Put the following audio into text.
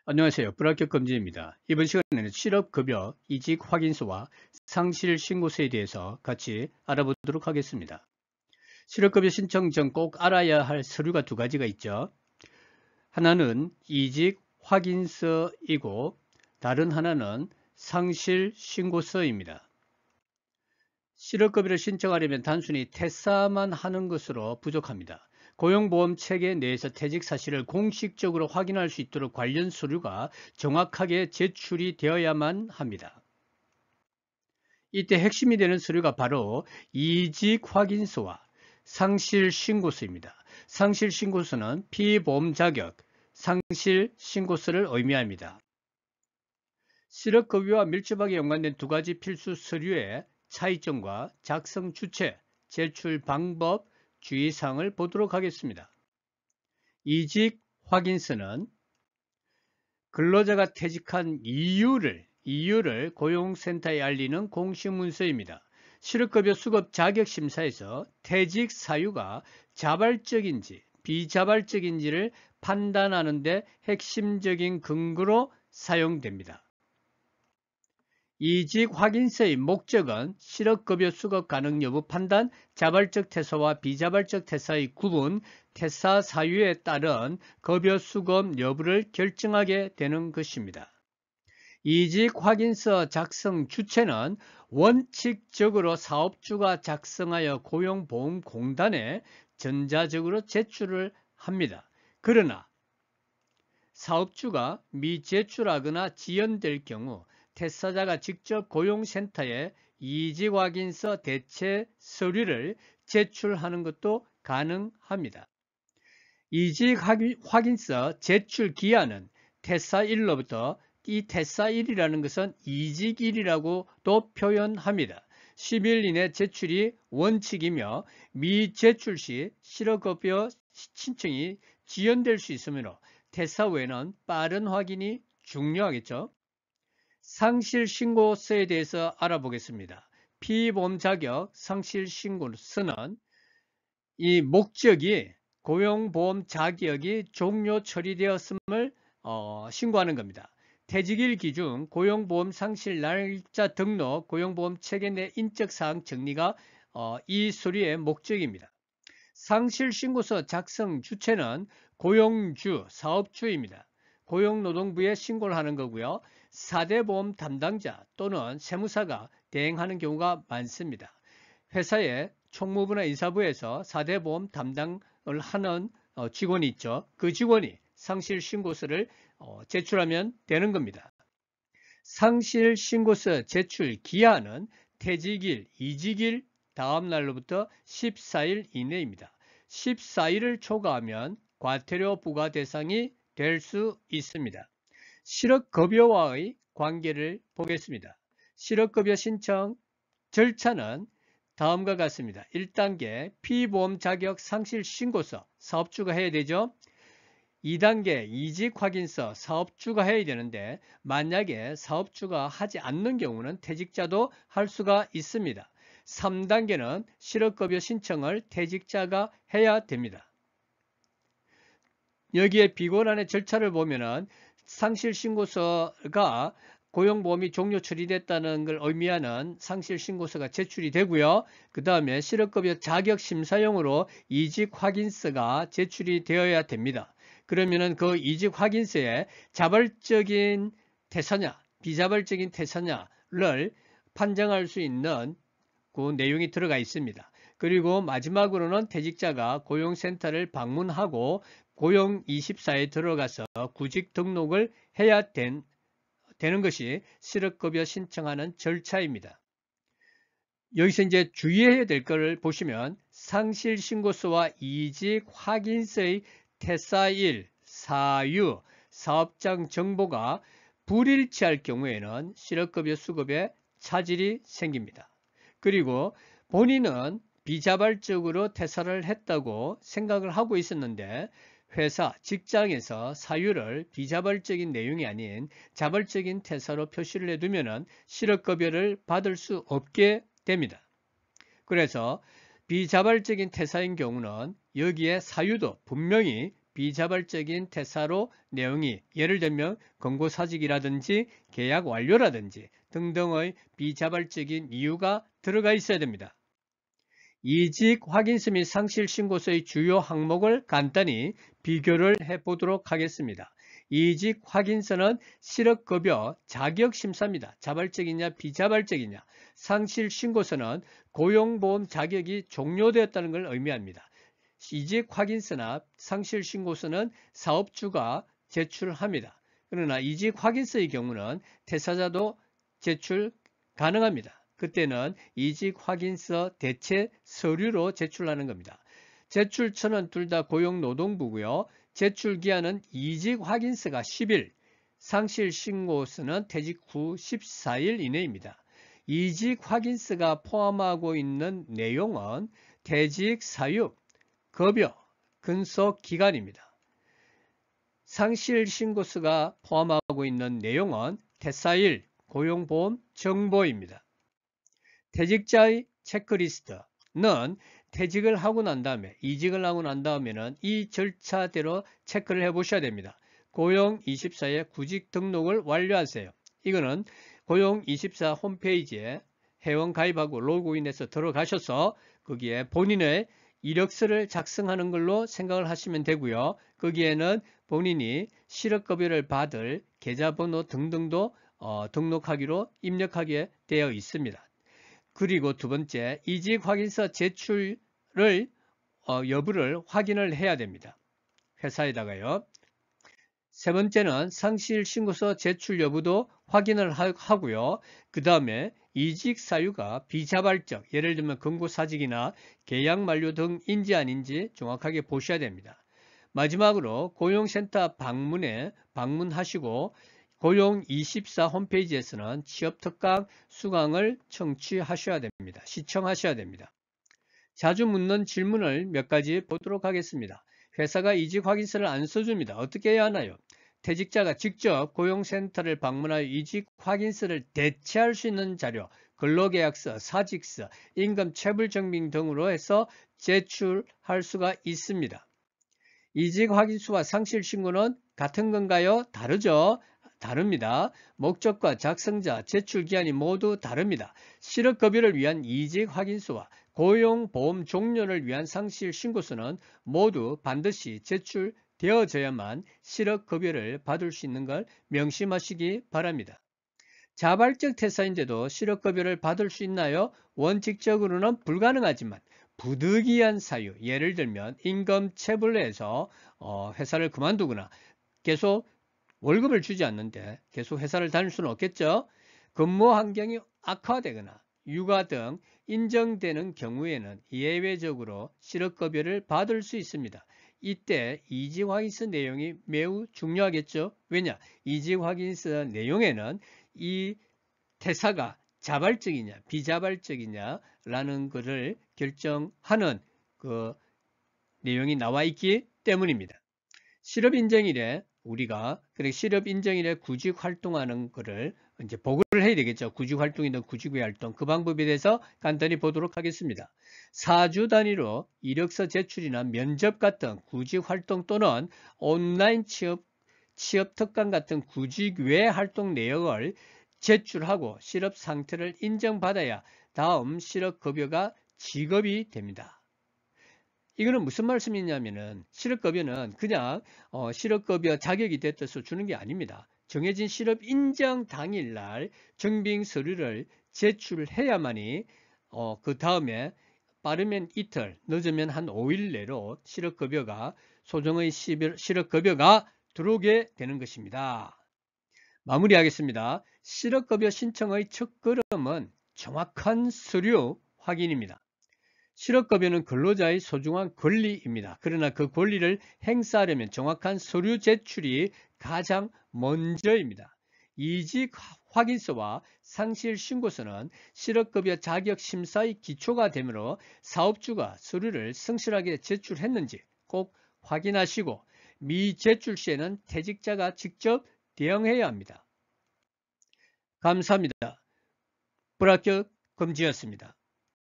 안녕하세요. 불합격 검진입니다. 이번 시간에는 실업급여 이직 확인서와 상실 신고서에 대해서 같이 알아보도록 하겠습니다. 실업급여 신청 전 꼭 알아야 할 서류가 두 가지가 있죠. 하나는 이직 확인서이고 다른 하나는 상실 신고서입니다. 실업급여를 신청하려면 단순히 퇴사만 하는 것으로 부족합니다. 고용보험 체계 내에서 퇴직 사실을 공식적으로 확인할 수 있도록 관련 서류가 정확하게 제출이 되어야만 합니다. 이때 핵심이 되는 서류가 바로 이직 확인서와 상실 신고서입니다. 상실 신고서는 피보험 자격, 상실 신고서를 의미합니다. 실업급여와 밀접하게 연관된 두 가지 필수 서류의 차이점과 작성 주체, 제출 방법, 주의사항을 보도록 하겠습니다. 이직 확인서는 근로자가 퇴직한 이유를 고용센터에 알리는 공식 문서입니다. 실업급여 수급 자격심사에서 퇴직 사유가 자발적인지 비자발적인지를 판단하는 데 핵심적인 근거로 사용됩니다. 이직 확인서의 목적은 실업급여 수급 가능 여부 판단, 자발적 퇴사와 비자발적 퇴사의 구분, 퇴사 사유에 따른 급여 수급 여부를 결정하게 되는 것입니다. 이직 확인서 작성 주체는 원칙적으로 사업주가 작성하여 고용보험공단에 전자적으로 제출을 합니다. 그러나 사업주가 미제출하거나 지연될 경우 퇴사자가 직접 고용센터에 이직확인서 대체 서류를 제출하는 것도 가능합니다. 이직확인서 제출 기한은 퇴사일로부터 이 퇴사일이라는 것은 이직일이라고도 표현합니다. 10일 이내 제출이 원칙이며 미제출 시 실업급여 신청이 지연될 수 있으므로 퇴사 후에는 빠른 확인이 중요하겠죠. 상실 신고서에 대해서 알아보겠습니다. 피보험 자격 상실 신고서는 이 목적이 고용보험 자격이 종료 처리되었음을 신고하는 겁니다. 퇴직일 기준 고용보험 상실 날짜 등록 고용보험 체계 내 인적사항 정리가 이 서류의 목적입니다. 상실 신고서 작성 주체는 고용주, 사업주입니다. 고용노동부에 신고를 하는 거고요. 4대 보험 담당자 또는 세무사가 대행하는 경우가 많습니다. 회사의 총무부나 인사부에서 4대 보험 담당을 하는 직원이 있죠. 그 직원이 상실 신고서를 제출하면 되는 겁니다. 상실 신고서 제출 기한은 퇴직일, 이직일 다음 날로부터 14일 이내입니다. 14일을 초과하면 과태료 부과 대상이 될 수 있습니다. 실업급여와의 관계를 보겠습니다. 실업급여 신청 절차는 다음과 같습니다. 1단계 피보험 자격 상실 신고서 사업주가 해야 되죠. 2단계 이직 확인서 사업주가 해야 되는데 만약에 사업주가 하지 않는 경우는 퇴직자도 할 수가 있습니다. 3단계는 실업급여 신청을 퇴직자가 해야 됩니다. 여기에 비고란의 절차를 보면은 상실신고서가 고용보험이 종료 처리됐다는 걸 의미하는 상실신고서가 제출이 되고요. 그 다음에 실업급여 자격심사용으로 이직확인서가 제출이 되어야 됩니다. 그러면은 그 이직확인서에 자발적인 퇴사냐, 비자발적인 퇴사냐를 판정할 수 있는 그 내용이 들어가 있습니다. 그리고 마지막으로는 퇴직자가 고용센터를 방문하고 고용24에 들어가서 구직 등록을 해야 되는 것이 실업급여 신청하는 절차입니다. 여기서 이제 주의해야 될 것을 보시면 상실신고서와 이직확인서의 퇴사일, 사유, 사업장 정보가 불일치할 경우에는 실업급여 수급에 차질이 생깁니다. 그리고 본인은 비자발적으로 퇴사를 했다고 생각을 하고 있었는데 회사, 직장에서 사유를 비자발적인 내용이 아닌 자발적인 퇴사로 표시를 해두면 실업급여를 받을 수 없게 됩니다. 그래서 비자발적인 퇴사인 경우는 여기에 사유도 분명히 비자발적인 퇴사로 내용이 예를 들면 권고사직이라든지 계약 완료라든지 등등의 비자발적인 이유가 들어가 있어야 됩니다. 이직 확인서 및 상실 신고서의 주요 항목을 간단히 비교를 해보도록 하겠습니다. 이직 확인서는 실업급여 자격심사입니다. 자발적이냐 비자발적이냐. 상실 신고서는 고용보험 자격이 종료되었다는 걸 의미합니다. 이직 확인서나 상실 신고서는 사업주가 제출합니다. 그러나 이직 확인서의 경우는 퇴사자도 제출 가능합니다. 그때는 이직 확인서 대체 서류로 제출하는 겁니다. 제출처는 둘 다 고용노동부고요. 제출 기한은 이직 확인서가 10일, 상실 신고서는 퇴직 후 14일 이내입니다. 이직 확인서가 포함하고 있는 내용은 퇴직 사유, 급여, 근속 기간입니다. 상실 신고서가 포함하고 있는 내용은 퇴사일, 고용보험 정보입니다. 퇴직자의 체크리스트는 퇴직을 하고 난 다음에 이직을 하고 난 다음에는 이 절차대로 체크를 해 보셔야 됩니다. 고용24에 구직 등록을 완료하세요. 이거는 고용24 홈페이지에 회원 가입하고 로그인해서 들어가셔서 거기에 본인의 이력서를 작성하는 걸로 생각을 하시면 되고요. 거기에는 본인이 실업급여를 받을 계좌번호 등등도 등록하기로 입력하게 되어 있습니다. 그리고 두 번째, 이직 확인서 제출을 여부를 확인을 해야 됩니다. 회사에다가요. 세 번째는 상실 신고서 제출 여부도 확인을 하고요. 그 다음에 이직 사유가 비자발적, 예를 들면 권고사직이나 계약 만료 등인지 아닌지 정확하게 보셔야 됩니다. 마지막으로 고용센터 방문하시고 고용24 홈페이지에서는 취업특강 수강을 청취하셔야 됩니다. 시청하셔야 됩니다. 자주 묻는 질문을 몇 가지 보도록 하겠습니다. 회사가 이직 확인서를 안 써줍니다. 어떻게 해야 하나요? 퇴직자가 직접 고용센터를 방문하여 이직 확인서를 대체할 수 있는 자료, 근로계약서, 사직서, 임금체불증명 등으로 해서 제출할 수가 있습니다. 이직 확인서와 상실 신고는 같은 건가요? 다르죠? 다릅니다. 목적과 작성자, 제출 기한이 모두 다릅니다. 실업급여를 위한 이직 확인서와 고용보험 종료를 위한 상실 신고서는 모두 반드시 제출되어져야만 실업급여를 받을 수 있는 걸 명심하시기 바랍니다. 자발적 퇴사인데도 실업급여를 받을 수 있나요? 원칙적으로는 불가능하지만 부득이한 사유, 예를 들면 임금체불해서 회사를 그만두거나 계속 월급을 주지 않는데 계속 회사를 다닐 수는 없겠죠. 근무 환경이 악화되거나 육아 등 인정되는 경우에는 예외적으로 실업급여를 받을 수 있습니다. 이때 이직확인서 내용이 매우 중요하겠죠. 왜냐? 이직확인서 내용에는 이 퇴사가 자발적이냐 비자발적이냐 라는 것을 결정하는 그 내용이 나와 있기 때문입니다. 실업인정일에 우리가 실업인정일에 구직 활동하는 것을 이제 보고를 해야 되겠죠. 구직 활동이든 구직 외 활동 그 방법에 대해서 간단히 보도록 하겠습니다. 4주 단위로 이력서 제출이나 면접 같은 구직 활동 또는 온라인 취업 특강 같은 구직 외 활동 내역을 제출하고 실업 상태를 인정받아야 다음 실업급여가 지급이 됩니다. 이거는 무슨 말씀이냐면은 실업급여는 그냥 실업급여 자격이 됐다서 주는 게 아닙니다. 정해진 실업 인정 당일날 증빙 서류를 제출해야만이 그 다음에 빠르면 이틀, 늦으면 한 5일 내로 실업급여가 소정의 실업급여가 들어오게 되는 것입니다. 마무리하겠습니다. 실업급여 신청의 첫걸음은 정확한 서류 확인입니다. 실업급여는 근로자의 소중한 권리입니다. 그러나 그 권리를 행사하려면 정확한 서류 제출이 가장 먼저입니다. 이직 확인서와 상실 신고서는 실업급여 자격 심사의 기초가 되므로 사업주가 서류를 성실하게 제출했는지 꼭 확인하시고 미제출 시에는 퇴직자가 직접 대응해야 합니다. 감사합니다. 불합격 금지였습니다.